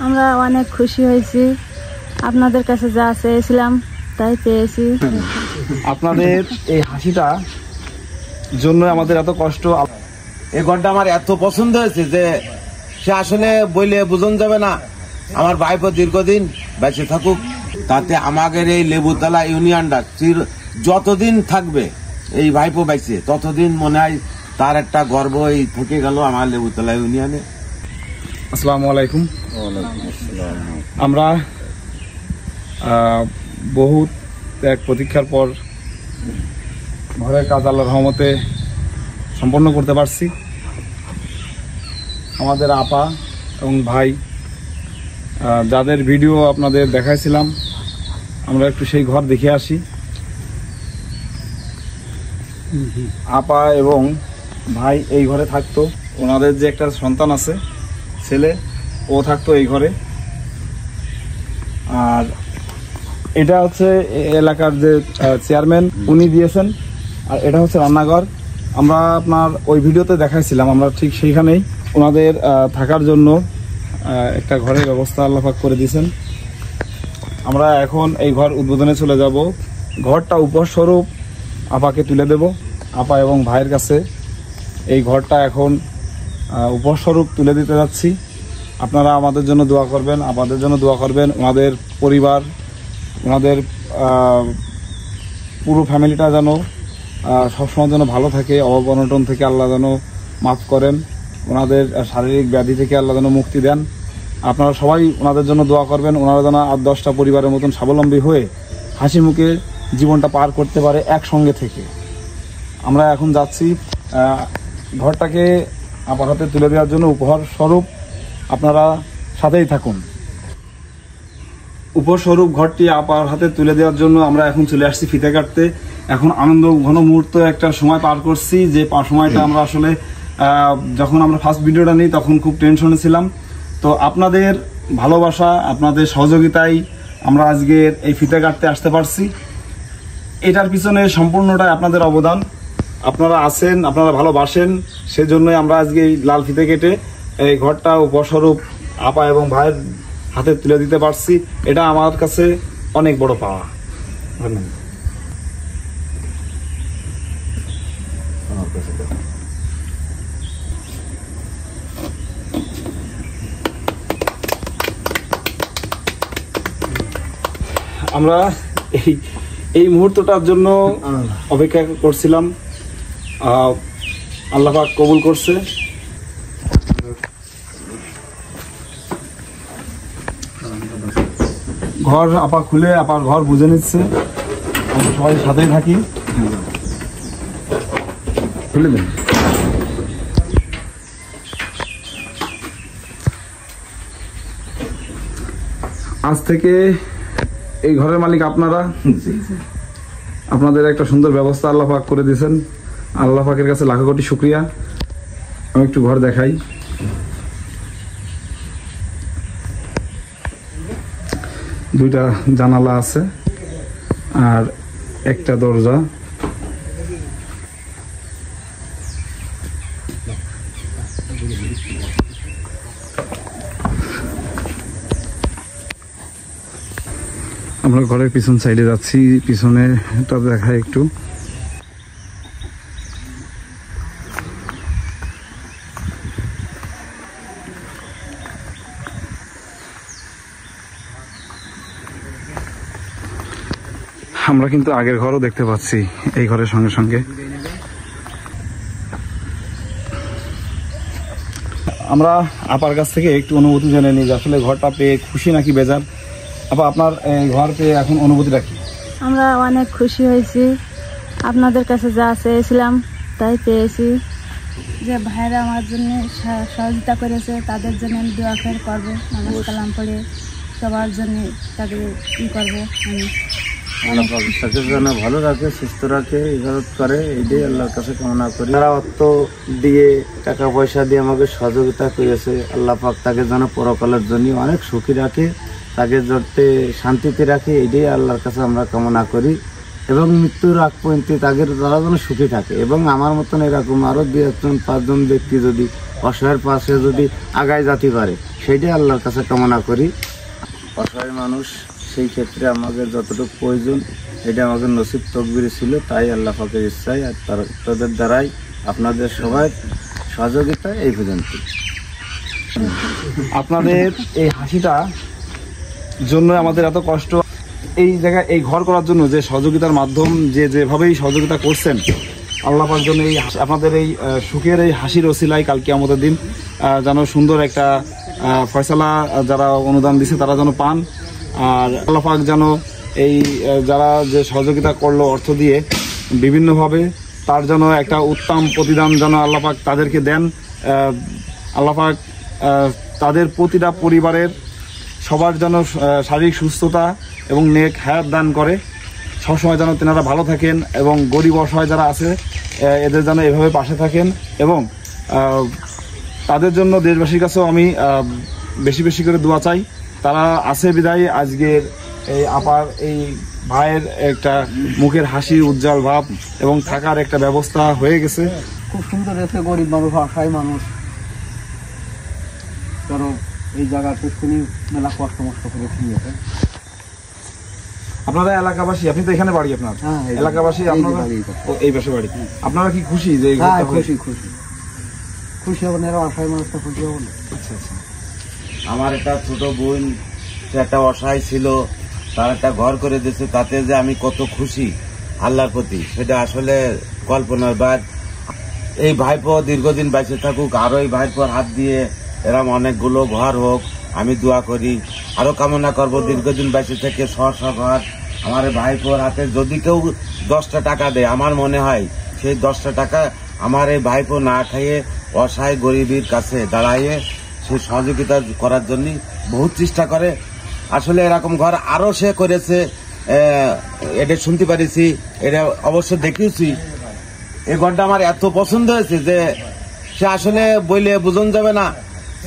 আমরা অনেক খুশি হয়েছি, আপনাদের কাছে যা চেয়েছিলাম তাই পেয়েছি। আপনাদের এই হাসিটা জন্য আমাদের এত কষ্ট। এই ঘরটা আমার এত পছন্দ হয়েছে যে সে আসলে বইলে বোঝানো যাবে না। আমার ভাইপো দীর্ঘদিন বেঁচে থাকুক, তাতে আমাদের এই লেবুতলা ইউনিয়নটা যতদিন থাকবে এই ভাইপো বেঁচে, ততদিন মনে হয় তার একটা গর্ব এই থেকে গেল আমার লেবুতলা ইউনিয়নে। আসসালামু আলাইকুম। আমরা বহুত এক প্রতীক্ষার পর ঘরের কাজ আল্লাহর রহমতে সম্পন্ন করতে পারছি। আমাদের আপা এবং ভাই যাদের ভিডিও আপনাদের দেখাইছিলাম, আমরা একটু সেই ঘর দেখে আসি। আপা এবং ভাই এই ঘরে থাকতো, ওনাদের যে একটা সন্তান আছে ছেলে, ও থাকতো এই ঘরে। আর এটা হচ্ছে এলাকার যে চেয়ারম্যান উনি দিয়েছেন, আর এটা হচ্ছে রান্নাঘর। আমরা আপনার ওই ভিডিওতে দেখাইছিলাম, আমরা ঠিক সেইখানেই ওনাদের থাকার জন্য একটা ঘরের ব্যবস্থা আল্লাহ পাক করে দিয়েছেন। আমরা এখন এই ঘর উদ্বোধনে চলে যাব। ঘরটা উপস্বরূপ আপাকে তুলে দেব। আপা এবং ভাইয়ের কাছে এই ঘরটা এখন উপস্বরূপ তুলে দিতে যাচ্ছি। আপনারা আমাদের জন্য দোয়া করবেন, আমাদের জন্য দোয়া করবেন। ওনাদের পরিবার, ওনাদের পুরো ফ্যামিলিটা যেন সবসময় যেন ভালো থাকে, অভাব অনটন থেকে আল্লাহ যেন মাফ করেন, ওনাদের শারীরিক ব্যাধি থেকে আল্লাহ যেন মুক্তি দেন। আপনারা সবাই ওনাদের জন্য দোয়া করবেন। ওনারা যেন 8-10টা পরিবারের মতন স্বাবলম্বী হয়ে হাসি মুখে জীবনটা পার করতে পারে একসঙ্গে থেকে। আমরা এখন যাচ্ছি ঘরটাকে আপার হাতে তুলে দেওয়ার জন্য উপহার স্বরূপ। আপনারা সাথেই থাকুন। উপস্বরূপ ঘরটি আপার হাতে তুলে দেওয়ার জন্য আমরা এখন চলে আসছি ফিতে কাটতে। এখন আনন্দ ঘন মুহূর্ত একটা সময় পার করছি, যে সময়টা আমরা আসলে যখন আমরা ফার্স্ট ভিডিওটা নিই তখন খুব টেনশনে ছিলাম। তো আপনাদের ভালোবাসা, আপনাদের সহযোগিতায় আমরা আজকে এই ফিতে কাটতে আসতে পারছি। এটার পিছনে সম্পূর্ণটাই আপনাদের অবদান। আপনারা আছেন, আপনারা ভালোবাসেন, সেজন্যই আমরা আজকে এই লাল ফিতে কেটে এই ঘরটা উপস্বরূপ আপা এবং ভাইয়ের হাতে তুলে দিতে পারছি। এটা আমার কাছে অনেক বড় পাওয়া। ধন্যবাদ। আমরা এই মুহূর্তটার জন্য অপেক্ষা করছিলাম, আল্লাহ পাক কবুল করছে। ঘর আপা খুলে আপার ঘর বুঝে নিচ্ছে, আমরা সবাই সাথেই থাকি। খুলে দেন। আজ থেকে এই ঘরের মালিক আপনারা। আপনাদের একটা সুন্দর ব্যবস্থা আল্লাহ পাক করে দিয়েছেন। আল্লাহ পাকের কাছে লাখো কোটি শুকরিয়া। আমি একটু ঘর দেখাই। দুইটা জানালা আছে আর একটা দরজা। আমরা ঘরের পিছন সাইডে যাচ্ছি, পিছনেটা দেখাই একটু। আমরা কিন্তু আগের ঘরও দেখতে পাচ্ছি এই ঘরের সঙ্গে সঙ্গে। আমরা আপার কাছ থেকে একটু অনুভূতি জেনে নিই যে আসলে ঘরটা পেয়ে খুশি নাকি বেজার। আপা, আপনার ঘর পেয়ে এখন অনুভূতিটা কি? আমরা অনেক খুশি হয়েছি, আপনাদের কাছে যা চেয়েছিলাম তাই পেয়েছি। যে ভাইরা আমার জন্য সহযোগিতা করেছে তাদের জন্য আমি দোয়া করবো, নামাজ কালাম পড়ে সবার জন্য তাকে ই করবো। আমি তাকে যেন ভালো রাখে, সুস্থ রাখে, ইবাদত করে, এটাই আল্লাহর কাছে কামনা করি। তারা অর্থ দিয়ে, টাকা পয়সা দিয়ে আমাকে সহযোগিতা করেছে, আল্লাহ পাক তাকে যেন পরকালের জন্য অনেক সুখী রাখে, তাকে যাতে শান্তিতে রাখে, এটাই আল্লাহর কাছে আমরা কামনা করি। এবং মৃত্যুর আগ পর্যন্ত তাদের তারা যেন সুখী থাকে। এবং আমার মতন এরকম আরও 2-4-5 জন ব্যক্তি যদি অসহায়ের পাশে যদি আগায় যেতে পারে, সেইটাই আল্লাহর কাছে কামনা করি। অসহায় মানুষ, সেই ক্ষেত্রে আমাদের যতটুকু প্রয়োজন এটা আমাদের নসিব তকবিরে ছিল, তাই আল্লাহ পাকের ইচ্ছায় আর তাদের দ্বারাই আপনাদের সবাই সহযোগিতা এই পর্যন্ত। আপনাদের এই হাসিটা জন্য আমাদের এত কষ্ট, এই জায়গায় এই ঘর করার জন্য যে সহযোগিতার মাধ্যম যেভাবেই সহযোগিতা করছেন আল্লাহ পাকের জন্য এই আপনাদের এই সুখের এই হাসির ওসিলায় কাল কিয়ামতের দিন যেন সুন্দর একটা ফয়সালা যারা অনুদান দিছে তারা যেন পান। আর আল্লাহ পাক যেন এই যারা যে সহযোগিতা করলো অর্থ দিয়ে বিভিন্নভাবে তার জন্য একটা উত্তম প্রতিদান যেন আল্লাহ পাক তাদেরকে দেন। আল্লাহ পাক তাদের প্রতিটা পরিবারের সবার যেন শারীরিক সুস্থতা এবং নেক হায়াত দান করে, সবসময় যেন তেনারা ভালো থাকেন এবং গরিব অসহায় যারা আছে এদের যেন এভাবে পাশে থাকেন। এবং তাদের জন্য দেশবাসীর কাছেও আমি বেশি বেশি করে দোয়া চাই। তারা আছে বিদায় আজকের এই আপার এই ভাইয়ের একটা মুখের হাসি, উজ্জ্বল ভাব এবং থাকার একটা ব্যবস্থা হয়ে গেছে। খুব সুন্দর এসে গরিব মানুষ, অসহায় মানুষ, ধরো এই জায়গাতে শুনি মেলা কষ্ট মষ্ট করে শুনিয়েছে। আপনারা এলাকাবাসী, আপনি তো এখানে বাড়ি আপনার? হ্যাঁ, এলাকাবাসী আপনারা এই পাশে বাড়ি। আপনারা কি খুশি যে এই ঘরটা হয়েছে? খুশি খুশি খুশি হবেন, এরা অসহায় মানুষটা খুশি হবেন। আচ্ছা আচ্ছা। আমার একটা ছোট বোন, সে একটা অসহায় ছিল, তার একটা ঘর করে দিয়েছে, তাতে যে আমি কত খুশি আল্লাহর প্রতি সেটা আসলে কল্পনার বাইরে। এই ভাইপো দীর্ঘদিন বেঁচে থাকুক, আরো এই ভাইপোর হাত দিয়ে এরম অনেকগুলো ঘর হোক আমি দোয়া করি। আরো কামনা করব দীর্ঘদিন বেঁচে থেকে ঘর আমার ভাইপোর হাতে যদি কেউ 10টা টাকা দেয়, আমার মনে হয় সেই 10টা টাকা আমার এই ভাইপো না খাইয়ে অসহায় গরিবের কাছে দাঁড়াইয়ে সে সহযোগিতা করার জন্য বহুত চেষ্টা করে। আসলে এরকম ঘর আরো সে করেছে, এটা শুনতে পারিছি, এটা অবশ্য দেখিয়েছি। এই ঘরটা আমার এত পছন্দ হয়েছে যে সে আসলে বইলে বোঝানো যাবে না।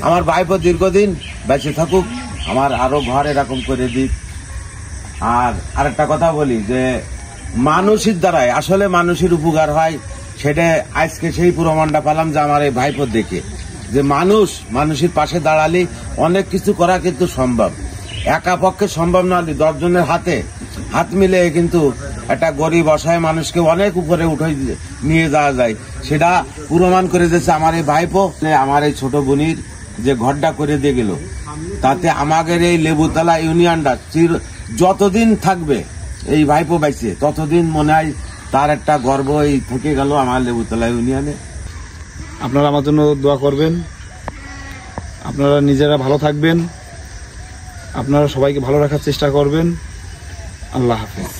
আমার ভাইপো দীর্ঘদিন বেঁচে থাকুক, আমার আরো ঘর এরকম করে দিক। আর আরেকটা কথা বলি যে মানুষের দ্বারাই আসলে মানুষের উপকার হয়, সেটা আজকে সেই প্রমাণটা পেলাম যে আমার এই ভাইপোর দেখে যে মানুষের পাশে দাঁড়ালে অনেক কিছু করা কিন্তু সম্ভব। একা পক্ষে সম্ভব না, 10 জনের হাত মিলে কিন্তু একটা গরিব অসহায় মানুষকে অনেক উপরে উঠে নিয়ে যাওয়া যায়। সেটা প্রমাণ করে দিয়েছে আমার এই ভাইপো। আমার এই ছোট বোনির যে ঘরটা করে দিয়ে গেল, তাতে আমাদের এই লেবুতলা ইউনিয়নটা যতদিন থাকবে এই ভাইপো বাইছে ততদিন মনে হয় তার একটা গর্ব এই থেকে গেল আমার লেবুতলা ইউনিয়নে। আপনারা আমার জন্য দোয়া করবেন, আপনারা নিজেরা ভালো থাকবেন, আপনারা সবাইকে ভালো রাখার চেষ্টা করবেন। আল্লাহ হাফেজ।